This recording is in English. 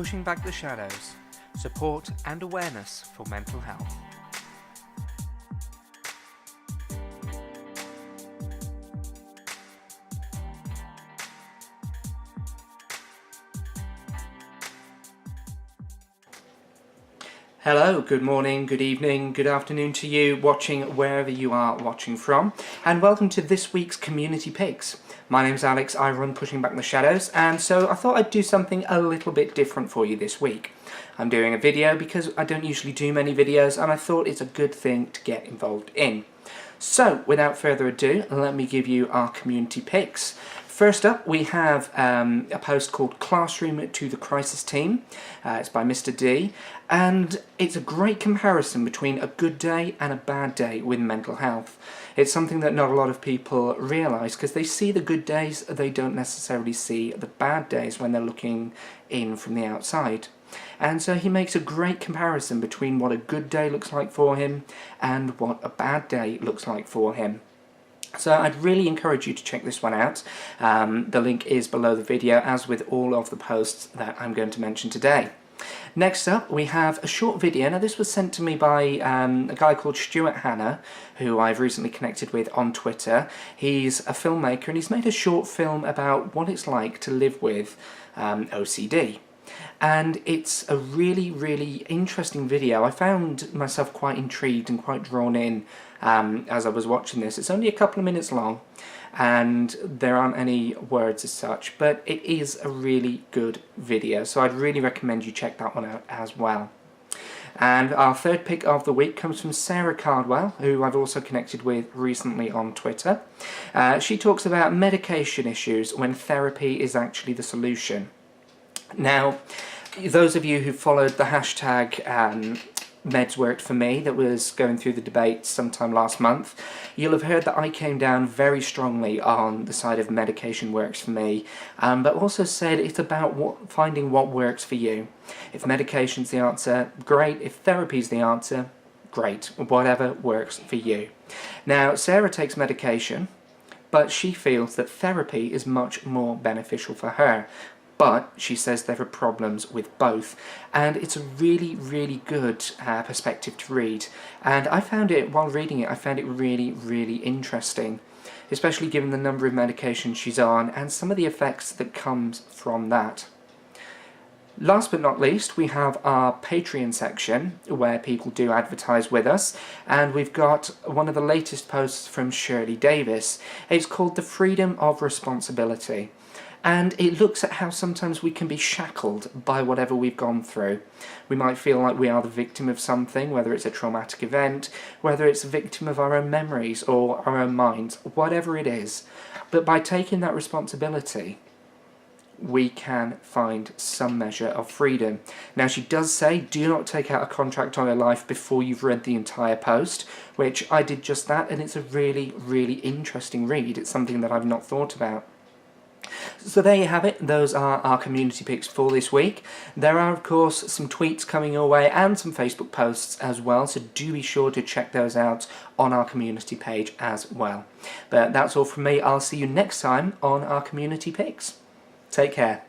Pushing Back the Shadows, support and awareness for mental health. Hello, good morning, good evening, good afternoon to you watching wherever you are watching from, and welcome to this week's Community Picks. My name's Alex, I run Pushing Back the Shadows, and so I thought I'd do something a little bit different for you this week. I'm doing a video because I don't usually do many videos, and I thought it's a good thing to get involved in. So, without further ado, let me give you our Community Picks. First up, we have a post called Classroom to the Crisis Team. It's by Mr. D, and it's a great comparison between a good day and a bad day with mental health. It's something that not a lot of people realise because they see the good days, they don't necessarily see the bad days when they're looking in from the outside. And so he makes a great comparison between what a good day looks like for him and what a bad day looks like for him. So I'd really encourage you to check this one out. The link is below the video, as with all of the posts that I'm going to mention today. Next up, we have a short video. Now, this was sent to me by a guy called Stuart Hanna, who I've recently connected with on Twitter. He's a filmmaker, and he's made a short film about what it's like to live with OCD. And it's a really, really interesting video. I found myself quite intrigued and quite drawn in as I was watching this. It's only a couple of minutes long, and there aren't any words as such, but it is a really good video, so I'd really recommend you check that one out as well. And our third pick of the week comes from Sarah Cardwell, who I've also connected with recently on Twitter. She talks about medication issues when therapy is actually the solution. Now, those of you who followed the hashtag Meds Worked For Me that was going through the debate sometime last month, you'll have heard that I came down very strongly on the side of medication works for me, but also said it's about finding what works for you. If medication's the answer, great. If therapy's the answer, great. Whatever works for you. Now, Sarah takes medication, but she feels that therapy is much more beneficial for her. But she says there are problems with both, and it's a really, really good perspective to read. And I found it, while reading it, I found it really, really interesting, especially given the number of medications she's on and some of the effects that comes from that. Last but not least, we have our Patreon section where people do advertise with us, and we've got one of the latest posts from Shirley Davis. It's called The Freedom of Responsibility. And it looks at how sometimes we can be shackled by whatever we've gone through. We might feel like we are the victim of something, whether it's a traumatic event, whether it's a victim of our own memories or our own minds, whatever it is. But by taking that responsibility, we can find some measure of freedom. Now, she does say, do not take out a contract on your life before you've read the entire post, which I did just that, and it's a really, really interesting read. It's something that I've not thought about. So there you have it, those are our community picks for this week. There are of course some tweets coming your way and some Facebook posts as well, so do be sure to check those out on our community page as well. But that's all from me, I'll see you next time on our community picks. Take care.